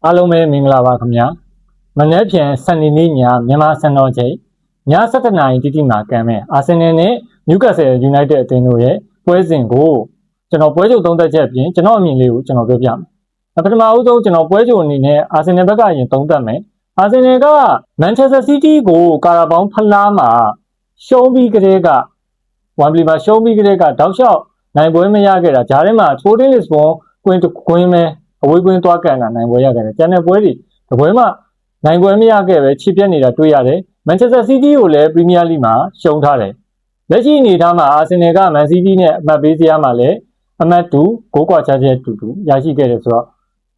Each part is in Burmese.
အားလုံးပဲမင်္ဂလာပါခင်ဗျာမနေ့ပြန်စနေနေ့ညမြန်မာစံတော်ချိန်ည7:00နာရီတိတိမှာကမ်းမဲ့အာဆင်နယ်နဲ့နျူကာဆယ်ယူနိုက်တက်အသင်းတို့ရဲ့ပွဲစဉ်ကိုကျွန်တော်ပွဲချုပ်သုံးသက်ချက်ပြင်ကျွန်တော်အမြင်လေးကိုကျွန်တော်ပြောပြမယ်ပထမဦးဆုံးကျွန်တော်ပွဲချုပ်အနေနဲ့အာဆင်နယ်ဘက်ကရင်သုံးသက်မယ်အာဆင်နယ်ကမန်ချက်စတာစီးတီးကိုကာရာဘောင်းဖလားမှာရှုံးပြီးကလေးကဝမ်ဘလီမှာရှုံးပြီးကလေးကတောက်လျှောက်နိုင်ပွဲမရခဲ့တာဂျားထဲမှာထိုးတင်းလစ်ဘွန်ကွင်းမဲ့အဝေးကွင်းသွားကန်တာနိုင်ပွဲရခဲ့တယ်ကျန်တဲ့ပွဲတွေတပွဲမှနိုင်ပွဲမရခဲ့ပဲချစ်ပြက်နေတာတွေ့ရတယ်မန်ချက်စတာစီးတီးကိုလည်းပရီးမီးယားလိမှာရှုံးထားတယ်လက်ရှိအနေထားမှာအာဆင်နယ်ကမန်စီးတီးနဲ့အမှတ်ပေးစရာမှာလည်းအမှတ်2ဂိုးကွာခြားချက်တူရရှိခဲ့တယ်ဆိုတော့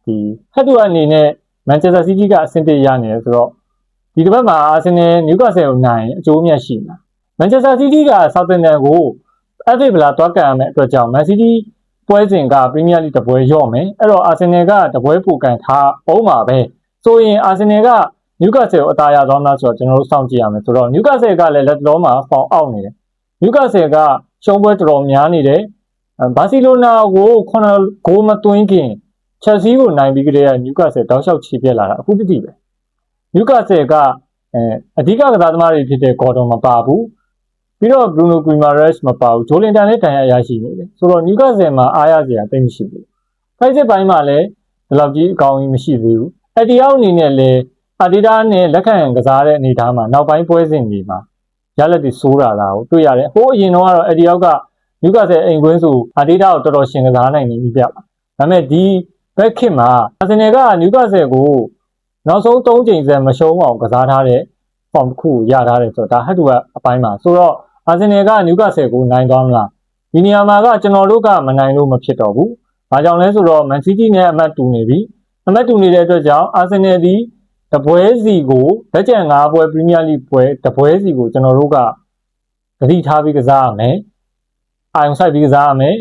ဒီဟက်တူအနေနဲ့မန်ချက်စတာစီးတီးကအဆင့်1ရနေတယ်ဆိုတော့ဒီတစ်ပတ်မှာအာဆင်နယ်နျူကာဆယ်ကိုနိုင်အကျိုးမြတ်ရှိမှာမန်ချက်စတာစီးတီးကဆောက်သန်တန်ကို FA ဗလာသွားကန်ရမယ့်အတွက်ကြောင့်မန်စီးတီးပွဲစဉ်ကပရီးမီးယားလိတပွဲရော့မယ်အဲ့တော့အာဆင်နယ်ကတပွဲပိုကန်ထားအောင်ပါပဲဆိုရင်အာဆင်နယ်ကနျူကာဆယ်ကိုအသာရသွားမလားဆိုတော့ကျွန်တော်တို့စောင့်ကြည့်ရမယ်ဆိုတော့နျူကာဆယ်ကလည်းလက်တော်မှာဖောင်အောက်နေတယ်နျူကာဆယ်ကရှုံးပွဲတော်တော်များနေတယ်ဘာစီလိုနာကို9ဂိုးမသွင်းခင်ချက်စီကိုနိုင်ပြီးကြတဲ့နျူကာဆယ်တောက်လျှောက်ချီပြက်လာတာအခုတည်းပဲနျူကာဆယ်ကအဓိကကစားသမားတွေဖြစ်တဲ့ဂေါ်ဒွန်မပါဘူးပြီးတော့ Bruno Guimaraes မပါဘူးဂျိုလင်တန်လည်းတန်ရရှိနေတယ်ဆိုတော့နျူကာဆယ်မှာအားရစရာသိမရှိဘူးဖိုက်စစ်ပိုင်းမှာလည်းဒီလောက်ကြီးအကောင်းကြီးမရှိသေးဘူးအတီအောက်အနေနဲ့လည်းအာဒီတာနဲ့လက်ခံကစားတဲ့အနေအထားမှာနောက်ပိုင်းပွဲစဉ်တွေမှာရလက်တွေစိုးတာလားကိုတွေ့ရတယ်ဟိုအရင်တော့ကတော့အတီအောက်ကနျူကာဆယ်အိမ်ကွင်းဆိုအာဒီတာကိုတော်တော်ရှင်ကစားနိုင်နေပြီပြပါဒါပေမဲ့ဒီဘက်ခေတ်မှာအာဆင်နယ်ကနျူကာဆယ်ကိုနောက်ဆုံး3ချိန်ဆက်မရှုံးအောင်ကစားထားတဲ့ form တစ်ခုရထားတယ်ဆိုတော့ဒါဟက်တူကအပိုင်းမှာဆိုတော့အာဆင်နယ်ကနျူကာဆယ်ကိုနိုင်သွားမလားဒီနေရာမှာကကျွန်တော်တို့ကမနိုင်လို့မဖြစ်တော့ဘူး။ဘာကြောင့်လဲဆိုတော့မန်စီးတီးနဲ့အမှတ်တူနေပြီ။အမှတ်တူနေတဲ့အတွက်ကြောင့်အာဆင်နယ်ဒီတပွဲစီကိုလက်ကျန်5ပွဲပရီးမီးယားလိပွဲတပွဲစီကိုကျွန်တော်တို့ကသတိထားပြီးကစားရမယ်။အာရုံစိုက်ပြီးကစားရမယ်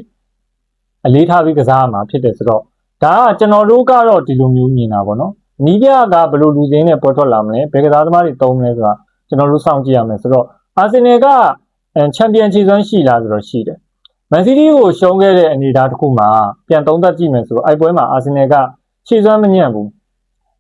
။အလေးထားပြီးကစားရမှာဖြစ်တယ်ဆိုတော့ဒါကကျွန်တော်တို့ကတော့ဒီလိုမျိုးမြင်တာပေါ့နော်။နီးပြကဘယ်လိုလူစင်းနဲ့ပွဲထွက်လာမလဲ။ဘယ်ကစားသမားတွေတုံးမလဲဆိုတာကျွန်တော်တို့စောင့်ကြည့်ရမယ်ဆိုတော့အာဆင်နယ်ကချန်ပီယံခြေစွမ်းရှိလားဆိုတော့ရှိတယ်မန်စီးတီးကိုရှုံးခဲ့တဲ့အနေအထားတစ်ခုမှာပြန်သုံးသပ်ကြည့်မယ်ဆိုတော့အဲ့ပွဲမှာအာဆင်နယ်ကခြေစွမ်းမညံ့ဘူး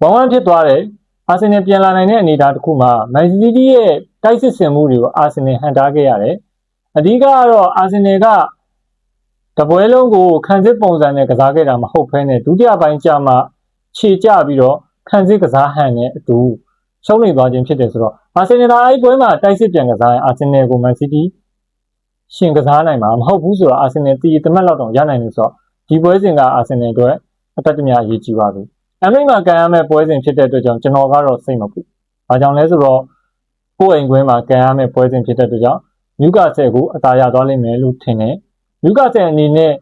1-1ဖြစ်သွားတယ်အာဆင်နယ်ပြန်လာနိုင်တဲ့အနေအထားတစ်ခုမှာမန်စီးတီးရဲ့တိုက်စစ်ဆင်မှုတွေကိုအာဆင်နယ်ဟန်တားခဲ့ရတယ်အဓိကကတော့အာဆင်နယ်ကတပွဲလုံးကိုခံစစ်ပုံစံနဲ့ကစားခဲ့တာမဟုတ်ဘဲနဲ့ဒုတိယပိုင်းကျမှခြေကျပြီးတော့ခံစစ်ကစားဟန်နဲ့အတူရှုံးနေသွားခြင်းဖြစ်တယ်ဆိုတော့အာဆင်နယ်ကအဲ့ပွဲမှာတိုက်စစ်ပြန်ကစားရင်အာဆင်နယ်ကိုမန်စီးတီးရှင်ကစားနိုင်မှာမဟုတ်ဘူးဆိုတော့အာဆင်နယ်တီးတမက်လောက်တော့ရနိုင်တယ်ဆိုတော့ဒီပွဲစဉ်ကအာဆင်နယ်အတွက်အသက်တမအရေးကြီးပါပြီ။အမေရိကန်ကန်ရမယ့်ပွဲစဉ်ဖြစ်တဲ့အတွက်ကြောင့်ကျွန်တော်ကတော့စိတ်မပူ။ဘာကြောင့်လဲဆိုတော့ကိုယ့်အိမ်ကွင်းမှာကန်ရမယ့်ပွဲစဉ်ဖြစ်တဲ့အတွက်ကြောင့်နျူကာဆယ်ကိုအသာရသွားလိမ့်မယ်လို့ထင်တယ်။နျူကာဆယ်အနေနဲ့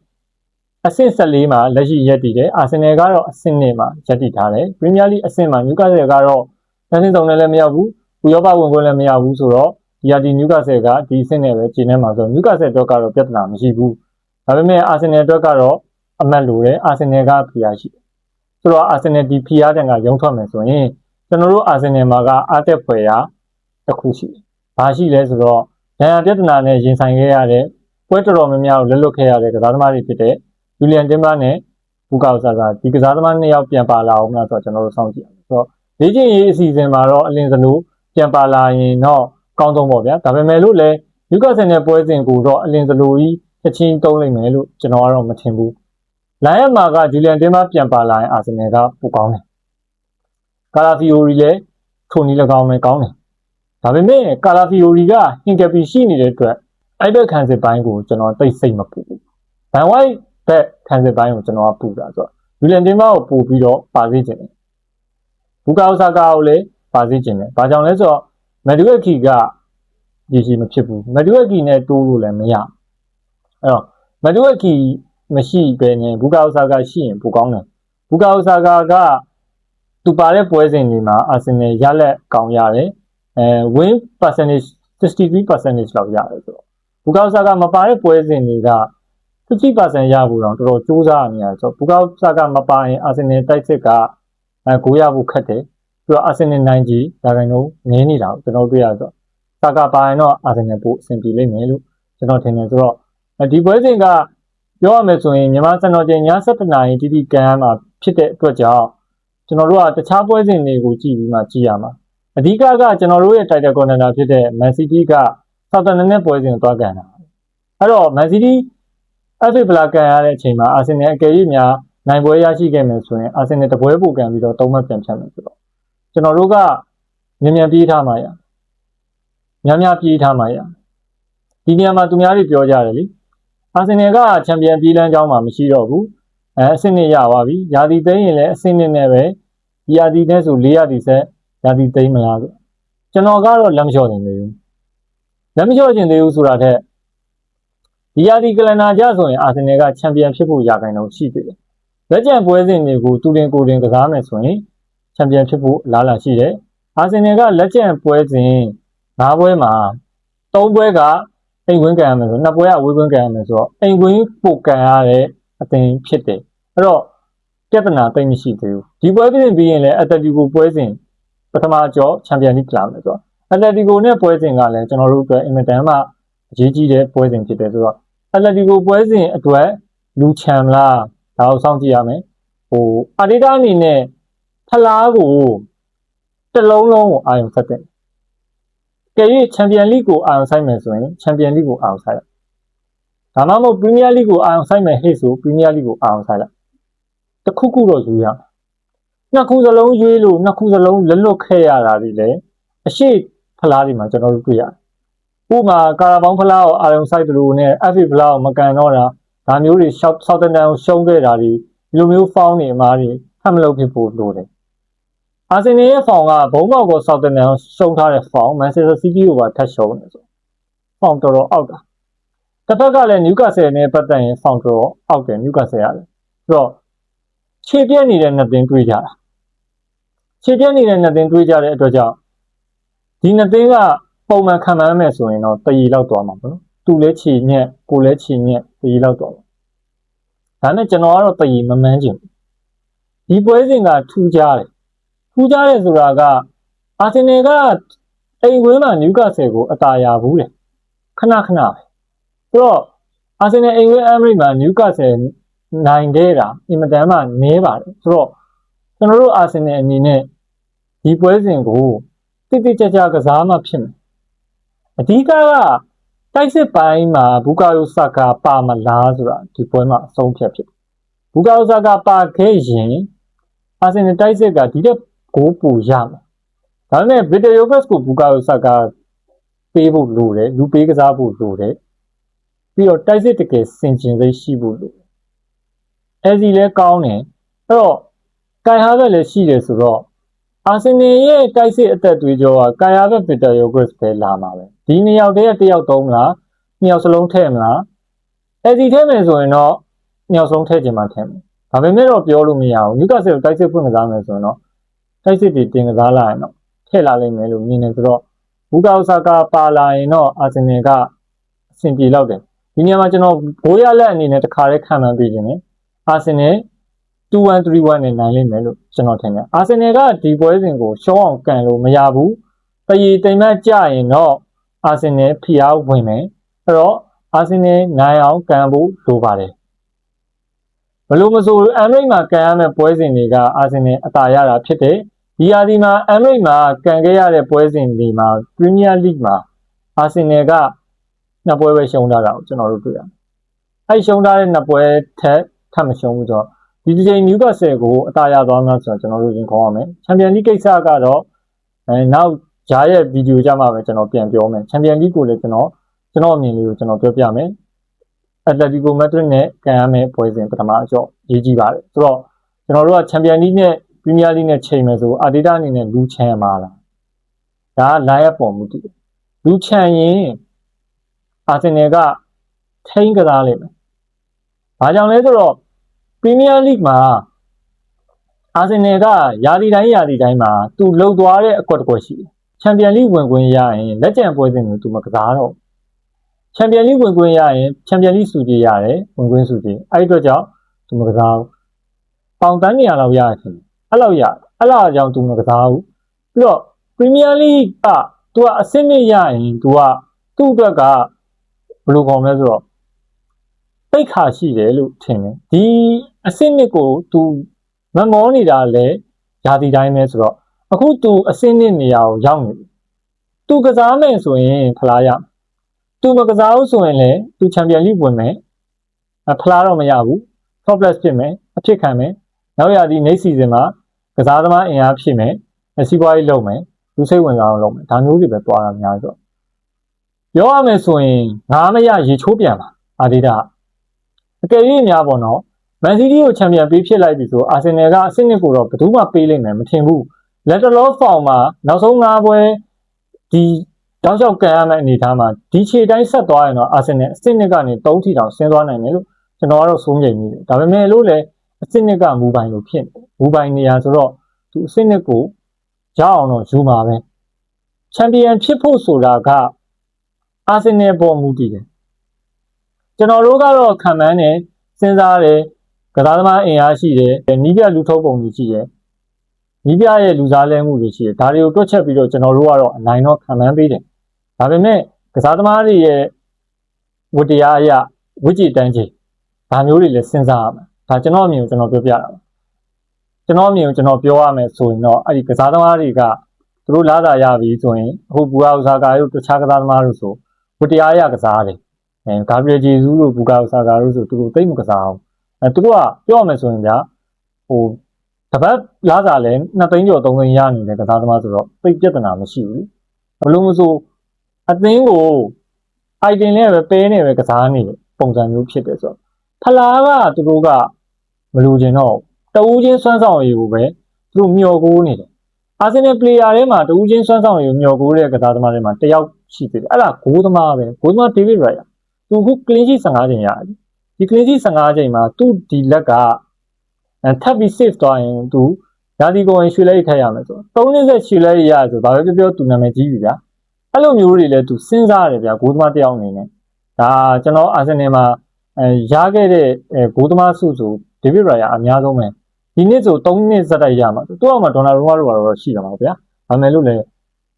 အဆင့်14မှာလက်ရှိရပ်တည်တယ်။အာဆင်နယ်ကတော့အဆင့်2မှာရပ်တည်ထားတယ်။ပရီးမီးယားလိအဆင့်မှာနျူကာဆယ်ကတော့တန်းစင်းစုံနဲ့လည်းမရောက်ဘူး။ဥရောပဝင်ခွင့်လည်းမရဘူးဆိုတော့ဒီဟာဒီနျူကာဆယ်ကဒီအဆင့်နဲ့ပဲကျင်းနေမှာဆိုနျူကာဆယ်အတွက်ကတော့ပြဿနာမရှိဘူးဒါပေမဲ့အာဆင်နယ်အတွက်ကတော့အမှတ်လိုတယ်အာဆင်နယ်ကဖိအားရှိတယ်ဆိုတော့အာဆင်နယ်ဒီဖိအားတန်ကရုံထွက်မယ်ဆိုရင်ကျွန်တော်တို့အာဆင်နယ်မှာကအားတက်ဖွယ်ရာတစ်ခုရှိတယ်ဘာရှိလဲဆိုတော့ဒဏ်ရာပြဿနာနဲ့ရင်ဆိုင်ခဲ့ရတဲ့ပွဲတော်တော်များများကိုလက်လွတ်ခဲ့ရတဲ့ကစားသမားတွေဖြစ်တဲ့ဂျူလီယန်တင်ဘာနဲ့ဘူကာဆာကဒီကစားသမား2ယောက်ပြန်ပါလာအောင်မလားဆိုတော့ကျွန်တော်တို့စောင့်ကြည့်အောင်ဆိုတော့လေ့ကျင့်ရေးအစီအစဉ်မှာတော့အလင်းစလို့ပြန်ပါလာရင်တော့ကောင်းဆုံးပေါ့ဗျာဒါပေမဲ့လို့လည်းနျူကာဆယ်နဲ့ပွဲစဉ်ကိုတော့အလင်းစလိုကြီးချက်ချင်းတုံးလိုက်မယ်လို့ကျွန်တော်ကတော့မထင်ဘူးလိုင်းရမာကဂျူလီယန်တင်ဘာပြန်ပါလာရင်အာဆင်နယ်ကပိုကောင်းတယ်ကာလာဖီယိုရီလည်းထိုနီ၎င်းပဲကောင်းတယ်ဒါပေမဲ့ကာလာဖီယိုရီကဟင်ကပီရှိနေတဲ့အတွက်အဲ့ဘက်ခံစစ်ပိုင်းကိုကျွန်တော်သိစိတ်မပူဘူးဘန်ဝိုက်ဘက်ခံစစ်ပိုင်းကိုကျွန်တော်ကပူတာဆိုတော့ဂျူလီယန်တင်ဘာကိုပို့ပြီးတော့ပါစေချင်တယ်ဘူကာအိုဆာကာကိုလည်းပါစေချင်တယ်ဘာကြောင့်လဲဆိုတော့မက်ဒူယက်ခီကရည်ရှိမဖြစ်ဘူးမက်ဒူယက်ခီနဲ့တိုးလို့လည်းမရအဲ့တော့မက်ဒူယက်ခီမရှိဘဲနဲ့ဘူကာအိုဆာကာရှိရင်ပိုကောင်းတယ်ဘူကာအိုဆာကာကသူပါတဲ့ပွဲစဉ်တွေမှာအာဆင်နယ်ရလက်ကောင်းရတယ်win percentage 63% လောက်ရတယ်ဆိုတော့ဘူကာအိုဆာကာမပါတဲ့ပွဲစဉ်တွေက50% ရဖို့တော့တော်တော်စူးစမ်းနေရတယ်ဆိုတော့ဘူကာအိုဆာကာမပါရင်အာဆင်နယ်တိုက်စစ်ကဂိုးရဖို့ခက်တယ်ပြီးတော့အာဆင်နယ်နိုင်ကြီးဒါခိုင်တော့ငင်းနေတာကိုကျွန်တော်တွေ့ရဆိုဆာကာပါရင်တော့အာဆင်နယ်ပိုအဆင်ပြေလိမ့်မယ်လို့ကျွန်တော်ထင်တယ်ဆိုတော့ဒီပွဲစဉ်ကပြောရမယ်ဆိုရင်မြန်မာစံတော်ချိန်ည7:00နာရီတိတိကန်ရမှာဖြစ်တဲ့အတွက်ကြောင့် ကျွန်တော်တို့ကတခြားပွဲစဉ်တွေကိုကြည့်ပြီးမှကြည့်ရမှာအဓိကကကျွန်တော်တို့ရဲ့ title contender ဖြစ်တဲ့ Man City က Southampton နဲ့ပွဲစဉ်သွားကန်တာအဲ့တော့ Man City FA ဘလာကန်ရတဲ့အချိန်မှာ Arsenal အကယ်၍များနိုင်ပွဲရရှိခဲ့မယ်ဆိုရင် Arsenal တပွဲပို့ကန်ပြီးတော့3မှတ်ပြန်ဖြတ်မယ်ဆိုတော့ကျွန်တော်တို့ကမြန်ပြေးထားမှာရများပြေးထားမှာရဒီနေရာမှာသူများတွေပြောကြတယ်လေ Arsenal ကချန်ပီယံပြေးလမ်းကြောင်းမှာမရှိတော့ဘူးအဆင့်နဲ့ရပါပြီရာသီသိမ်းရင်လည်းအဆင့်နဲ့ပဲဒီရာသီနဲ့ဆို4ရာသီဆက်ရာသီသိမ်းမလားဆိုကျွန်တော်ကတော့လက်မလျှော့နိုင်သေးဘူးလက်မလျှော့ခြင်းသေးဘူးဆိုတာထက်ဒီရာသီကလန်ဒါကြဆိုရင် Arsenal ကချန်ပီယံဖြစ်ဖို့ရာခိုင်နှုန်းရှိသေးတယ်လက်ကျန်ပွဲစဉ်တွေကိုတူတင်ကိုတင်ကစားမယ်ဆိုရင်ချန်ပီယံဖြစ်ဖို့လားလာရှိတယ် Arsenal ကလက်ကျန်ပွဲစဉ်5ပွဲမှာ3ပွဲကအိမ်ကွင်းကန်ရမယ်ဆို2ပွဲကဝေးကွင်းကန်ရမယ်ဆိုတော့အိမ်ကွင်းပိုကန်ရတဲ့အသင်ဖြစ်တယ်အဲ့တော့ပြဿနာသိမ့်မရှိသေးဘူးဒီပွဲပြင်ပြီးရင်လည်း Atletico ပွဲစဉ်ပထမကြောချန်ပီယံလိလာမယ်ဆိုတော့ Atletico နဲ့ပွဲစဉ်ကလည်းကျွန်တော်တို့အတွက်အင်မတန်မှအရေးကြီးတဲ့ပွဲစဉ်ဖြစ်တယ်ဆိုတော့ Atletico ပွဲစဉ်အတွက်လူချန်မလားဒါကိုစောင့်ကြည့်ရမယ်အာဒီတာအနေနဲ့ဖလားကိုတစ်လုံးလုံးကိုအာရုံဆက်တယ်ကဲချန်ပီယံလိကိုအာရုံဆိုင်မယ်ဆိုရင်ချန်ပီယံလိကိုအာရုံဆိုင်လိုက်ဒါမှမဟုတ်ပရီးမီးယားလိကိုအာရုံဆိုင်မယ်ဟဲ့ဆိုပရီးမီးယားလိကိုအာရုံဆိုင်လိုက်တစ်ခုခုတော့ယူရနှစ်ခုစလုံးရွေးလို့နှစ်ခုစလုံးလက်လွတ်ခဲ့ရတာတွေလည်းအရှိဖလားတွေမှာကျွန်တော်တို့တွေ့ရတယ်ဥပမာကာရာဘောင်းဖလားကိုအာရုံဆိုင်တယ်လို့နဲ့ FA ဖလားကိုမကန်တော့တာဒါမျိုးတွေဆောက်တန်တန်ကိုရှုံးခဲ့တာတွေဒီလိုမျိုးဖောင်းနေအမားတွေဖတ်မလုပ်ဖြစ်ဖို့လိုတယ်အာဆင်နယ်ရဲ့ဖောင်ကဘုံမောက်ကိုဆောက်တန်တန်ကိုရှုံးထားတဲ့ဖောင်မန်ချက်စတာစီးတီးကိုပါထပ်ရှုံးနေဆိုဖောင်တော်အောက်တာတစ်ဖက်ကလည်းနျူကာဆယ်နဲ့ပတ်သက်ရင်ဖောင်တော်အောက်တယ်နျူကာဆယ်ရတယ်ဆိုတော့ခြေပြက်နေတဲ့နှစ်သင်းတွေးကြတာခြေပြက်နေတဲ့နှစ်သင်းတွေးကြတဲ့အတွက်ကြောင့်ဒီနှစ်သင်းကပုံမှန်ခံမှန်းမယ်ဆိုရင်တော့တရီလောက်သွားမှာပေါ့နော်သူလည်းခြေညက်ကိုလည်းခြေညက်တရီလောက်သွားမှာဒါနဲ့ကျွန်တော်ကတော့တရီမမှန်းချင်ဘူးဒီပွဲစဉ်ကထူးခြားတယ်ဆိုတာကအာဆင်နယ်ကအိမ်ကွင်းမှာနျူကာဆယ်ကိုအသာရဘူးလေခဏပဲဆိုတော့အာဆင်နယ်အိမ်ကွင်းအမ်ဘရိတ်မှာနျူကာဆယ်နိုင်ခဲ့တာအင်မတန်မှနည်းပါတယ်ဆိုတော့ကျွန်တော်တို့အာဆင်နယ်အနေနဲ့ဒီပွဲစဉ်ကိုတိကျကစားမှဖြစ်မယ်အဓိကတိုက်စစ်ပိုင်းမှာဘူကာယိုဆာကာပါမလားဆိုတာဒီပွဲမှာအဆုံးဖြတ်ဖြစ်ဘူကာယိုဆာကာပါခဲ့ရင်အာဆင်နယ်တိုက်စစ်ကဒီတဲ့ဂိုးပူရမယ်ဒါပေမဲ့ဗီတာယိုဂတ်ကိုဘူကာယိုဆာကာပေးဖို့လိုတယ်လူပေးကစားဖို့လိုတယ်ပြီးတော့တိုက်စစ်တကယ်စင်ကျင်စိတ်ရှိဖို့လိုတယ်အဲစီလည်းကောင်းတယ်အဲ့တော့ကိုင်ဟာဘက်လည်းရှိတယ်ဆိုတော့အာဆင်နယ်ရဲ့တိုက်စစ်အသက်သွေးကြောကကိုင်ဟာဘက်ဗီတာယိုဂတ်ပဲလာမှာပဲဒီနှစ်ယောက်တည်းတစ်ယောက်သုံးမလားနှစ်ယောက်စလုံးထည့်မလားအဲစီထည့်မယ်ဆိုရင်တော့နှစ်ယောက်စလုံးထည့်ချင်မှထည့်မယ်ဒါပေမဲ့တော့ပြောလို့မရဘူးနျူကာဆယ်ကိုတိုက်စစ်ဖွင့်ကစားမယ်ဆိုရင်တော့တိုက်စစ်တွေတင်ကစားလာရင်တော့ထည့်လာလိမ့်မယ်လို့မြင်နေဆိုတော့ဘူကာယိုဆာကာပါလာရင်တော့အာဆင်နယ်ကအဆင်ပြေလောက်တယ်ဒီနေရာမှာကျွန်တော်ဘိုးရလက်အနေနဲ့တခါလေးခံမှန်းပေးခြင်းနဲ့အာဆင်နယ်2-1-3-1နဲ့နိုင်လိမ့်မယ်လို့ကျွန်တော်ထင်တယ်အာဆင်နယ်ကဒီပွဲစဉ်ကိုရှုံးအောင်ကန်လို့မရဘူးတရီတိမ်မတ်ကြရင်တော့အာဆင်နယ်ဖိအားဝင်မယ်အဲ့တော့အာဆင်နယ်နိုင်အောင်ကန်ဖို့လိုပါတယ်ဘလို့မဆိုအမ်ဘရိတ်မှာကန်ရမယ့်ပွဲစဉ်တွေကအာဆင်နယ်အသာရတာဖြစ်တယ်ဒီရာသီမှာအမ်ဘရိတ်မှာကန်ခဲ့ရတဲ့ပွဲစဉ်တွေမှာပရီးမီးယားလိမှာအာဆင်နယ်ကနှစ်ပွဲပဲရှုံးထားတာကိုကျွန်တော်တို့တွေ့ရတယ်အဲ့ရှုံးထားတဲ့နှစ်ပွဲထပ်မရှုံးဘူးဆိုတော့ဒီတစ်ချိန်နျူကာဆယ်ကိုအသာရသွားမှာဆိုတော့ကျွန်တော်တို့ရင်ခေါင်းရမယ်ချန်ပီယံလိကိစ္စကတော့နောက်ဂျားရဲ့ဗီဒီယိုကြမှာပဲကျွန်တော်ပြန်ပြောမယ်ချန်ပီယံလိကိုလည်းကျွန်တော်အမြင်လေးကိုကျွန်တော်ပြောပြမယ်အက်တလက်တီကိုမက်ဒရစ်နဲ့ကန်ရမယ့်ပွဲစဉ်ပထမအကြော့ရေးကြည့်ပါတယ်ဆိုတော့ကျွန်တော်တို့ကချန်ပီယံလိနဲ့ပရီးမီးယားလိနဲ့ချိန်မယ်ဆိုအာဒီတာအနေနဲ့လူချန်မှာလားဒါကလိုင်းအပေါ်မူတည်လူချန်ရင်အာဆင်နယ်ကထိန်းကစားလိမ့်မယ်ဘာကြောင့်လဲဆိုတော့ပရီးမီးယားလိမှာအာဆင်နယ်ကရာသီတိုင်းမှာသူလှုပ်သွားတဲ့အကွက်တစ်ကွက်ရှိတယ်ချန်ပီယံလိဝင်ခွင့်ရရင်လက်ကျန်ပွဲစဉ်ကိုသူမကစားတော့ချန်ပီယံလိဝင်ခွင့်ရရင်ချန်ပီယံလိစုကြည်ရတယ်ဝင်ခွင့်စုကြည်အဲ့ဒီအတွက်ကြောင့်သူမကစားဘူးပေါင်တန်း200လောက်ရတယ်အဲ့လောက်ကြောင့်သူမကစားဘူးပြီးတော့ပရီးမီးယားလိကသူကအဆင့်နဲ့ရရင်သူကသူ့အတွက်ကဘယ်လိုခေါ်မလဲဆိုတော့ပိတ်ခါရှိတယ်လို့ထင်တယ်ဒီအဆင့်နှစ်ကိုသူမမောနေတာလဲ ရာသီတိုင်းပဲဆိုတော့အခုသူအဆင့်နှစ်နေရာကိုရောက်နေပြီသူကစားမယ်ဆိုရင်ဖလားရသူမကစားဘူးဆိုရင်လည်းသူချန်ပီယံလိဝင်မယ်ဖလားတော့မရဘူး top plus ဖြစ်မယ်အဖြစ်ခံမယ်နောက်ရာသီ next season မှာကစားသမားအင်အားဖြစ်မယ်စီးပွားရေးလုပ်မယ်လူစိတ်ဝင်စားအောင်လုပ်မယ်ဒါမျိုးတွေပဲတွားတာများဆိုပြောရမယ်ဆိုရင်ငါမရရေချိုးပြန်ပါအာဒီတာအကယ်၍များပေါ့နော်မန်စီးတီးကိုချန်ပီယံပေးဖြစ်လိုက်ပြီဆိုအာဆင်နယ်ကအဆင့်နှစ်ကိုတော့ဘယ်သူမှပေးလိမ့်မယ်မထင်ဘူးလက်တလောဖောင်မှာနောက်ဆုံး၅ပွဲဒီတောက်လျှောက်ကန်ရမယ့်အနေအထားမှာဒီခြေတိုင်းဆက်သွားရင်တော့အာဆင်နယ်အဆင့်နှစ်ကနေ3ထီတောင်ဆင်းသွားနိုင်တယ်လို့ကျွန်တော်ကတော့စိုးရိမ်မိတယ်ဒါပေမဲ့လို့လည်းအဆင့်နှစ်ကမူပိုင်လို့ဖြစ်မူပိုင်နေရာဆိုတော့သူအဆင့်နှစ်ကိုရအောင်တော့ယူမှာပဲချန်ပီယံဖြစ်ဖို့ဆိုတာကအာဆင်နယ်ပေါ်မူတည်တယ်ကျွန်တော်တို့ကတော့ခံမှန်းတယ်စဉ်းစားတယ်ကစားသမားအင်အားရှိတယ်နီးပြလူထုတ်ပုံတွေရှိတယ်နီးပြရဲ့လူစားလဲမှုတွေရှိတယ်ဒါတွေကိုတွက်ချက်ပြီးတော့ကျွန်တော်တို့ကတော့အနိုင်တော့ခံမှန်းပေးတယ်ဒါပေမဲ့ကစားသမားတွေရဲ့ဝတ္တရားအရဝိจิတန်းကြီးဒါမျိုးတွေလည်းစဉ်းစားရမယ်ဒါကျွန်တော်အမြင်ကိုကျွန်တော်ပြောပြတာပါကျွန်တော်အမြင်ကိုကျွန်တော်ပြောရမယ်ဆိုရင်တော့အဲ့ဒီကစားသမားတွေကသူတို့လာတာရပြီဆိုရင်အခုဘူကာဥစာကာတို့တခြားကစားသမားတို့ဆိုဝတ္တရားအရကစားတယ်ဂါဘရီယယ်ဂျေဇူးတို့ဘူကာဥစာကာတို့ဆိုသူတို့သိမ့်မကစားအောင်သူတို့ကပြောရမယ်ဆိုရင်ဗျာဟိုတပတ်လာစားလဲ2သိန်းကျော်3သိန်းရနေတဲ့ကစားသမားဆိုတော့သိပြဿနာမရှိဘူးလေဘလို့မဆိုအသင်းကိုအိုက်တင်နဲ့ပဲပဲနေပဲကစားနေတဲ့ပုံစံမျိုးဖြစ်တယ်ဆိုတော့ဖလားကသူတို့ကမလိုချင်တော့တဦးချင်းစွမ်းဆောင်ရည်ကိုပဲသူတို့မျှော်ကိုးနေတယ်အာဆင်နယ်ပလေယာထဲမှာတဦးချင်းစွမ်းဆောင်ရည်မျှော်ကိုးတဲ့ကစားသမားတွေမှာတယောက်ရှိသေးတယ်အဲ့ဒါဂိုးသမားပဲဂိုးသမားဒေးဗစ်ရိုင်ယာသူခုကလင်းရှိ15ချိန်ရတယ်ဒီကလင်းရှိ15ချိန်မှာသူ့ဒီလက်ကထပ်ပြီး save သွားရင်သူရာသီကုန်ရင်ရွှေလဲထည့်ရမယ်ဆိုတော့3နှစ်ဆက်ရွှေလဲရဆိုဘာပဲပြောပြောသူနာမည်ကြီးပြီဗျာအဲ့လိုမျိုးတွေလည်းသူစဉ်းစားရတယ်ဗျာဂိုးသမားတယောက်အနေနဲ့ဒါကျွန်တော်အာဆင်နယ်မှာရခဲ့တဲ့ဂိုးသမားစုဆိုဒေးဗစ်ရိုင်ယာအများဆုံးပဲဒီနှစ်ဆို3နှစ်စက်တိုက်ရမှာသူ့အောက်မှာဒေါ်နာရိုမာတို့ကတော့ရှိတာပါဗျာဒါမဲ့လို့လည်း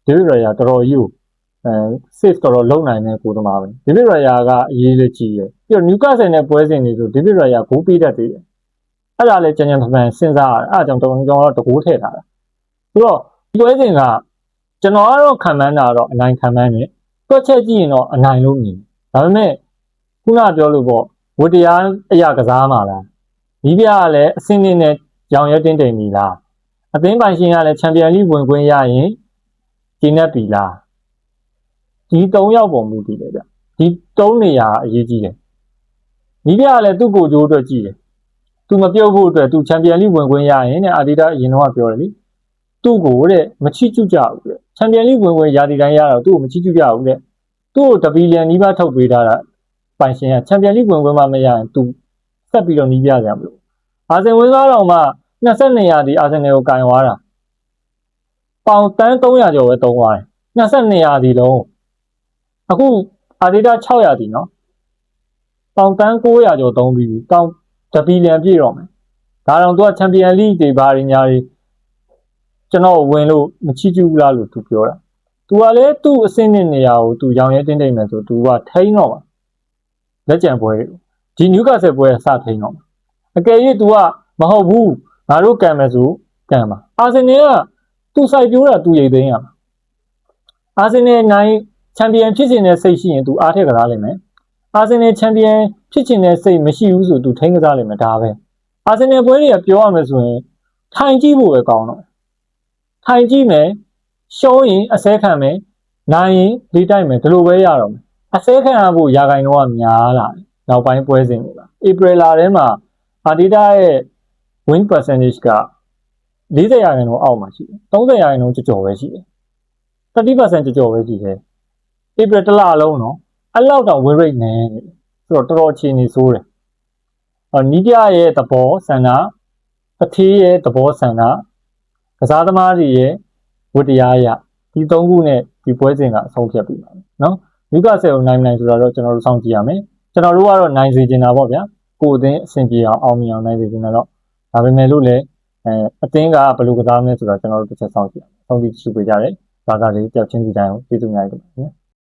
ဒေးဗစ်ရိုင်ယာတော်တော်ကြီးကိုsave တော်တော်လုံနိုင်တဲ့ဂိုးသမားပဲဒေးဗစ်ရိုင်ယာကအရေးလေးကြီးတယ်ပြီးတော့နျူကာဆယ်နဲ့ပွဲစဉ်တွေဆိုဒေးဗစ်ရိုင်ယာဂိုးပေးတတ်သေးတယ်အဲ့ဒါလည်းကြံကြံဖန်ဖန်စဉ်းစားရတယ်အဲ့ဒါကြောင့်ကျွန်တော်တကိုးထည့်ထားတာဆိုတော့ဒီပွဲစဉ်ကကျွန်တော်ကတော့ခံမှန်းတာတော့အနိုင်ခံမှန်းတယ်တွက်ချက်ကြည့်ရင်တော့အနိုင်လို့မြင်ဒါပေမဲ့ခုနပြောလို့ပေါ့ဝတ္တရားအရာကစားမှာလားဒီပြကလည်းအစင်းနဲ့ရောင်ရဲတင်းတိမ်ပြီလားအသင်းပိုင်ရှင်ကလည်းချန်ပီယံလိဝင်ခွင့်ရရင်ကျင်းနေပြီလားဒီ3ယောက်ပုံမူတည်တယ်ဗျဒီ3နေရာအရေးကြီးတယ်ဒီပြကလည်းသူ့ကိုယ်ကျိုးအတွက်ကြည့်တယ်သူမပြုတ်ဖို့အတွက်သူချန်ပီယံလိဝင်ခွင့်ရရင်တဲ့အာဒီတာအရင်တော့ပြောတယ်လေသူ့ကိုတဲ့မချစ်ကျူးကြဘူးတဲ့ချန်ပီယံလိဝင်ခွင့်ရာသီတိုင်းရတော့သူ့ကိုမချစ်ကျူးကြဘူးတဲ့သူ့ကို1ဘီလီယံနီးပါးထုတ်ပေးထားတာပိုင်ရှင်ကချန်ပီယံလိဝင်ခွင့်မှမရရင်သူဆက်ပြီးတော့နီးပြကြမလို့အာဆင်ဝင်သားတော်မှ22ရာသီအာဆင်နယ်ကိုကင်သွားတာပေါင်တန်း300ကျော်ပဲသုံးသွားတယ်22ရာသီလုံးအခုအာဒီတာ6ရာသီနော်ပေါင်တန်း900ကျော်သုံးပြီးတောင်း1ဘီလီယံပြည့်တော့မယ်ဒါတော့သူကချန်ပီယံလိတွေဘာတွေညာတွေကျွန်တော်ဝင်လို့မချီးကျူးဘူးလားလို့သူပြောတာသူကလည်းသူ့အဆင့်နဲ့နေရာကိုသူရောင်ရဲတင်းတိမ်မယ်ဆိုသူကထိန်းတော့မှာလက်ကြံပွဲဒီနျူကာဆယ်ပွဲစထိန်းတော့မှာအကယ်၍သူကမဟုတ်ဘူးငါတို့ကံမယ်ဆိုကံပါအာဆင်နယ်ကသူစိုက်ပြိုးတာသူရိတ်သိမ်းရမှာအာဆင်နယ်နိုင်ချန်ပီယံဖြစ်နေတဲ့စိတ်ရှိရင်သူအားထက်ကစားလိမ့်မယ်အာဆင်နယ်ချန်ပီယံဖြစ်နေတဲ့စိတ်မရှိဘူးဆိုသူထိန်းကစားလိမ့်မယ်ဒါပဲအာဆင်နယ်ပွဲတွေကပြောရမယ်ဆိုရင်ထိုင်ကြည့်ဖို့ပဲကောင်းတော့ထိုင်ကြည့်မယ်ရှုံးရင်အစဲခံမယ်နိုင်ရင်ဒီတိုက်မယ်ဒီလိုပဲရတော့မယ်အစဲခံရဖို့ရာဂိုင်တော့များလာတယ်နောက်ပိုင်းပွဲစဉ်တွေပါဧပြီလထဲမှာအာဒီတာရဲ့ win percentage က40%အောက်မှာရှိတယ်30%ကျော်ပဲရှိတယ်30% ကျော်ပဲရှိတယ်ဧပြီတစ်လလုံးနော်အဲ့လောက်တော့ win rate နဲ့ဆိုတော့တော်တော်အခြေအနေဆိုးတယ်နီးပြရဲ့သဘောဆန္ဒတထေးရဲ့သဘောဆန္ဒကစားသမားတွေရဲ့ဝတ္တရားရဒီ3ခုနဲ့ဒီပွဲစဉ်ကအဆုံးဖြတ်ပြီးပါမယ်နော်နျူကာဆယ်ကိုနိုင်မနိုင်ဆိုတာတော့ကျွန်တော်တို့စောင့်ကြည့်ရမယ်ကျွန်တော်တို့ကတော့နိုင်စေချင်တာပေါ့ဗျာကိုယ်အသင်းအဆင်ပြေအောင်မြင်အောင်နိုင်စေချင်တာတော့ဒါပေမဲ့လို့လည်းအသင်းကဘယ်လိုကစားမလဲဆိုတော့ကျွန်တော်တို့တစ်ချက်စောင့်ကြည့်အောင်ဆုံးဖြတ်ရှိပေးကြတယ်ဘာသာတွေကြောက်ချင်းစီတိုင်းကိုကျေးဇူးများတင်ပါတယ်